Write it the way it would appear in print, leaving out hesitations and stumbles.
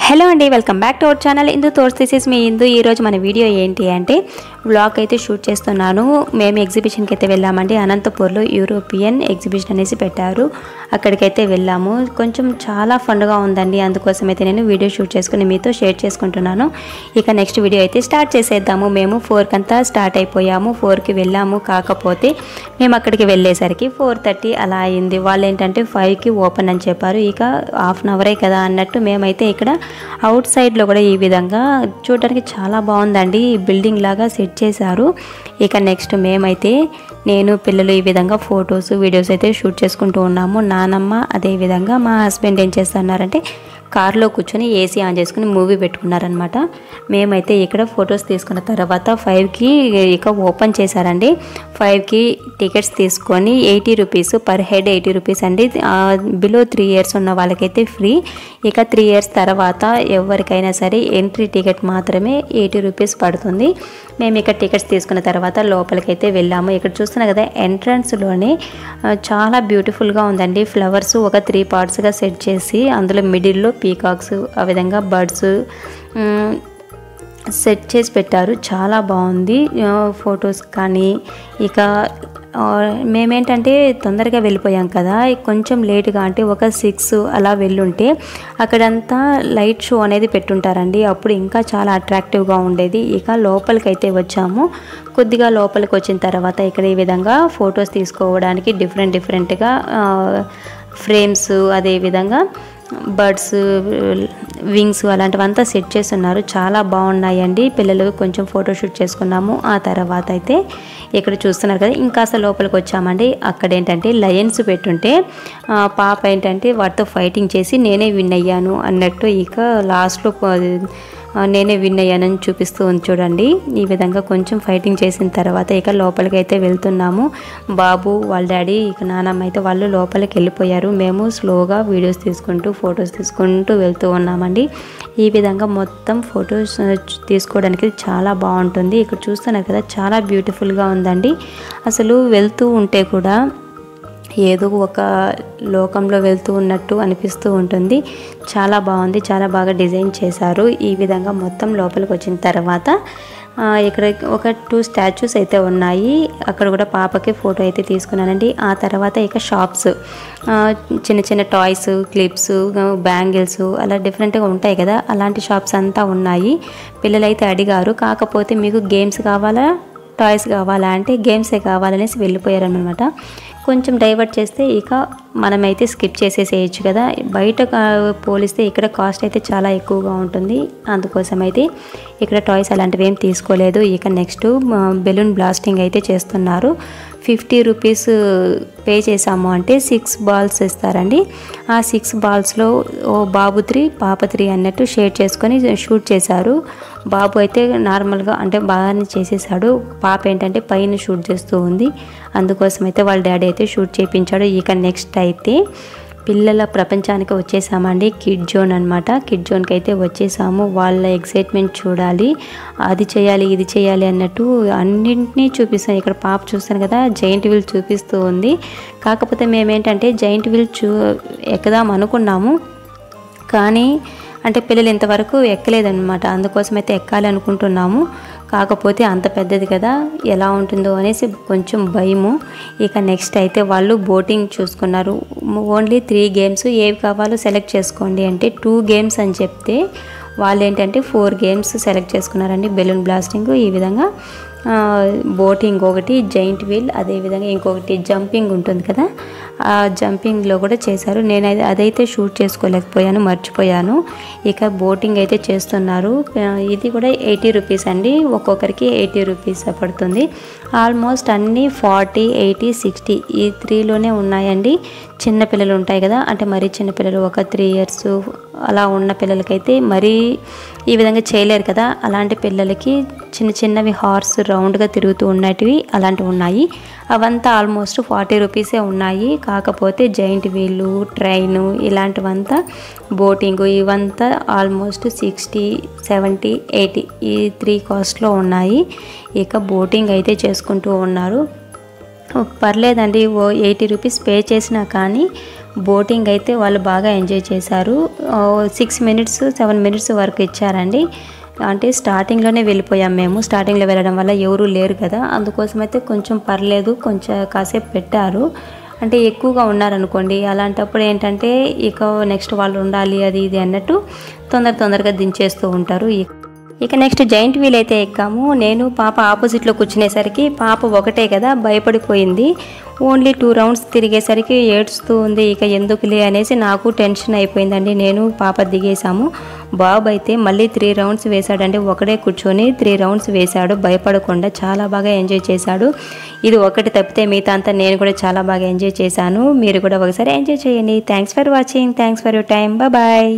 Hello అండి, welcome back to our channel Indu thoughts. This is మీ ఇందు. ఈరోజు మన వీడియో ఏంటి అంటే వ్లాగ్ అయితే షూట్ చేస్తున్నాను. మేము ఎగ్జిబిషన్కి అయితే వెళ్ళామండి. అనంతపూర్లో యూరోపియన్ ఎగ్జిబిషన్ అనేసి పెట్టారు, అక్కడికైతే వెళ్ళాము. కొంచెం చాలా ఫన్గా ఉందండి, అందుకోసం అయితే నేను వీడియో షూట్ చేసుకుని మీతో షేర్ చేసుకుంటున్నాను. ఇక నెక్స్ట్ వీడియో అయితే స్టార్ట్ చేసేద్దాము. మేము 4కి అంతా స్టార్ట్ అయిపోయాము, 4కి వెళ్ళాము. కాకపోతే మేము అక్కడికి వెళ్ళేసరికి 4:30 అలా అయింది. వాళ్ళు ఏంటంటే 5కి ఓపెన్ అని చెప్పారు. ఇక హాఫ్ అన్ అవరే కదా అన్నట్టు మేమైతే ఇక్కడ అవుట్ సైడ్లో కూడా ఈ విధంగా చూడడానికి చాలా బాగుందండి, బిల్డింగ్ లాగా సెట్ చేశారు. ఇక నెక్స్ట్ మేమైతే నేను పిల్లలు ఈ విధంగా ఫొటోస్ వీడియోస్ అయితే షూట్ చేసుకుంటూ ఉన్నాము. నానమ్మ అదేవిధంగా మా హస్బెండ్ ఏం చేస్తున్నారంటే కార్లో కూర్చొని ఏసీ ఆన్ చేసుకుని మూవీ పెట్టుకున్నారనమాట. మేమైతే ఇక్కడ ఫొటోస్ తీసుకున్న తర్వాత 5కి ఇక ఓపెన్ చేశారండి. 5కి టికెట్స్ తీసుకొని 80 రూపీస్ పర్ హెడ్, 80 రూపీస్ అండి. బిలో 3 ఇయర్స్ ఉన్న వాళ్ళకైతే ఫ్రీ. ఇక 3 ఇయర్స్ తర్వాత ఎవరికైనా సరే ఎంట్రీ టికెట్ మాత్రమే 80 రూపీస్ పడుతుంది. మేము ఇక్కడ టికెట్స్ తీసుకున్న తర్వాత లోపలికైతే వెళ్ళాము. ఇక్కడ చూస్తున్నా కదా ఎంట్రన్స్లోనే చాలా బ్యూటిఫుల్గా ఉందండి. ఫ్లవర్స్ ఒక 3 పార్ట్స్గా సెట్ చేసి అందులో మిడిల్లో పీకాక్స్ ఆ విధంగా బర్డ్స్ సెట్ చేసి పెట్టారు. చాలా బాగుంది ఫొటోస్ కానీ. ఇక మేమేంటంటే తొందరగా వెళ్ళిపోయాం కదా, కొంచెం లేట్గా అంటే ఒక 6 అలా వెళ్ళుంటే అక్కడంతా లైట్ షో అనేది పెట్టుంటారండి, అప్పుడు ఇంకా చాలా అట్రాక్టివ్గా ఉండేది. ఇక లోపలికైతే వచ్చాము. కొద్దిగా లోపలికి వచ్చిన తర్వాత ఇక్కడ ఈ విధంగా ఫొటోస్ తీసుకోవడానికి డిఫరెంట్గా ఫ్రేమ్స్, అదేవిధంగా బర్డ్స్ వింగ్స్ అలాంటివంతా సెట్ చేస్తున్నారు. చాలా బాగున్నాయండి. పిల్లలు కొంచెం ఫోటోషూట్ చేసుకున్నాము. ఆ తర్వాత అయితే ఇక్కడ చూస్తున్నారు కదా ఇంకాస్త లోపలికి వచ్చామండి. అక్కడ ఏంటంటే లయన్స్ పెట్టుంటే పాప ఏంటంటే వాటితో ఫైటింగ్ చేసి నేనే విన్ అయ్యాను అన్నట్టు ఇక లాస్ట్లో నేనే విన్ అయ్యానని చూపిస్తూ ఉంది చూడండి. ఈ విధంగా కొంచెం ఫైటింగ్ చేసిన తర్వాత ఇక లోపలికి అయితే వెళ్తున్నాము. బాబు వాళ్ళ డాడీ ఇక నానమ్మ అయితే వాళ్ళు లోపలికి వెళ్ళిపోయారు. మేము స్లోగా వీడియోస్ తీసుకుంటూ ఫొటోస్ తీసుకుంటూ వెళ్తూ ఉన్నామండి. ఈ విధంగా మొత్తం ఫొటోస్ తీసుకోవడానికి చాలా బాగుంటుంది. ఇక్కడ చూస్తున్నారు కదా చాలా బ్యూటిఫుల్గా ఉందండి. అసలు వెళ్తూ ఉంటే కూడా ఏదో ఒక లోకంలో వెళ్తూ ఉన్నట్టు అనిపిస్తూ ఉంటుంది. చాలా బాగుంది, చాలా బాగా డిజైన్ చేశారు. ఈ విధంగా మొత్తం లోపలికి వచ్చిన తర్వాత ఇక్కడ ఒక 2 స్టాచ్యూస్ అయితే ఉన్నాయి. అక్కడ కూడా పాపకి ఫోటో అయితే తీసుకున్నానండి. ఆ తర్వాత ఇక షాప్స్, చిన్న టాయ్స్, క్లిప్స్, బ్యాంగిల్స్ అలా డిఫరెంట్గా ఉంటాయి కదా, అలాంటి షాప్స్ అంతా ఉన్నాయి. పిల్లలైతే అడిగారు, కాకపోతే మీకు గేమ్స్ కావాలా టాయ్స్ కావాలా అంటే గేమ్సే కావాలనేసి వెళ్ళిపోయారనమాట. కొంచెం డైవర్ట్ చేస్తే ఇక మనమైతే స్కిప్ చేసేసేయచ్చు కదా, బయట పోలిస్తే ఇక్కడ కాస్ట్ అయితే చాలా ఎక్కువగా ఉంటుంది. అందుకోసం అయితే ఇక్కడ టాయ్స్ అలాంటివి ఏం తీసుకోలేదు. ఇక నెక్స్ట్ బెలూన్ బ్లాస్టింగ్ అయితే చేస్తున్నారు. 50 రూపీస్ పే చేసాము అంటే 6 బాల్స్ ఇస్తారండి. ఆ 6 బాల్స్లో బాబు 3 పాప 3 అన్నట్టు షేర్ చేసుకొని షూట్ చేశారు. బాబు అయితే నార్మల్గా అంటే బాగానే చేసేసాడు. పాప ఏంటంటే పైన షూట్ చేస్తూ ఉంది, అందుకోసం అయితే వాళ్ళ డాడీ అయితే షూట్ చేయించాడు. ఇక నెక్స్ట్ అయితే పిల్లల ప్రపంచానికి వచ్చేసామండి. కిడ్ జోన్ అనమాట. కిడ్ జోన్కి అయితే వచ్చేసాము. వాళ్ళ ఎక్సైట్మెంట్ చూడాలి, అది చేయాలి ఇది చేయాలి అన్నట్టు అన్నింటినీ చూపిస్తాను. ఇక్కడ పాప చూస్తాను కదా జైంట్ వీల్ చూపిస్తూ ఉంది. కాకపోతే మేమేంటంటే జైంట్ వీల్ ఎక్కదాం అనుకున్నాము, కానీ అంటే పిల్లలు ఇంతవరకు ఎక్కలేదన్నమాట. అందుకోసం అయితే ఎక్కాలి అనుకుంటున్నాము. కాకపోతే అంత పెద్దది కదా ఎలా ఉంటుందో అనేసి కొంచెం భయము. ఇక నెక్స్ట్ అయితే వాళ్ళు బోటింగ్ చూసుకున్నారు. ఓన్లీ 3 గేమ్స్ ఏవి కావాలో సెలెక్ట్ చేసుకోండి అంటే 2 గేమ్స్ అని చెప్తే వాళ్ళు ఏంటంటే 4 గేమ్స్ సెలెక్ట్ చేసుకున్నారండి. బెలూన్ బ్లాస్టింగ్, ఈ విధంగా బోటింగ్ ఒకటి, జైంట్ వీల్, అదేవిధంగా ఇంకొకటి జంపింగ్ ఉంటుంది కదా, ఆ జంపింగ్లో కూడా చేశారు. నేను అదైతే షూట్ చేసుకోలేకపోయాను, మర్చిపోయాను. ఇక బోటింగ్ అయితే చేస్తున్నారు. ఇది కూడా 80 రూపీస్ అండి, ఒక్కొక్కరికి 80 రూపీస్ పడుతుంది. ఆల్మోస్ట్ అన్నీ 40, 80, 60 ఈ 3లోనే ఉన్నాయండి. చిన్నపిల్లలు ఉంటాయి కదా, అంటే మరీ చిన్నపిల్లలు ఒక 3 ఇయర్స్ అలా ఉన్న పిల్లలకైతే మరీ ఈ విధంగా చేయలేరు కదా, అలాంటి పిల్లలకి చిన్నవి హార్స్ రౌండ్గా తిరుగుతూ ఉన్నటివి అలాంటివి ఉన్నాయి. అవంతా ఆల్మోస్ట్ 40 రూపీసే ఉన్నాయి. కాకపోతే జైంట్ వీలు, ట్రైను ఇలాంటివంతా బోటింగు ఇవంతా ఆల్మోస్ట్ 60, 70, 80 ఈ 3 కాస్ట్లో ఉన్నాయి. ఇక బోటింగ్ అయితే చేసుకుంటూ ఉన్నారు. పర్లేదండి, 80 రూపీస్ పే చేసినా కానీ బోటింగ్ అయితే వాళ్ళు బాగా ఎంజాయ్ చేశారు. 6 మినిట్స్ 7 మినిట్స్ వరకు ఇచ్చారండి. అంటే స్టార్టింగ్లోనే వెళ్ళిపోయాం మేము. స్టార్టింగ్లో వెళ్ళడం వల్ల ఎవరు లేరు కదా, అందుకోసం అయితే కొంచెం పర్లేదు, కొంచెం కాసేపు పెట్టారు. అంటే ఎక్కువగా ఉన్నారనుకోండి, అలాంటప్పుడు ఏంటంటే ఇక నెక్స్ట్ వాళ్ళు ఉండాలి అది ఇది అన్నట్టు తొందరగా దించేస్తూ ఉంటారు. ఇక నెక్స్ట్ జైంట్ వీల్ అయితే ఎక్కాము. నేను పాప ఆపోజిట్లో కూర్చునేసరికి పాప ఒకటే కదా భయపడిపోయింది. ఓన్లీ 2 రౌండ్స్ తిరిగేసరికి ఏడుస్తూ ఉంది. ఇక ఎందుకులే అనేసి నాకు టెన్షన్ అయిపోయిందండి. నేను పాప దిగేసాము. బాబు అయితే మళ్ళీ 3 రౌండ్స్ వేశాడండి. ఒకడే కూర్చొని 3 రౌండ్స్ వేశాడు భయపడకుండా. చాలా బాగా ఎంజాయ్ చేశాడు. ఇది ఒకటి తప్పితే మిగతా అంతా నేను కూడా చాలా బాగా ఎంజాయ్ చేశాను. మీరు కూడా ఒకసారి ఎంజాయ్ చేయండి. Thanks for watching. Thanks for your time. Bye.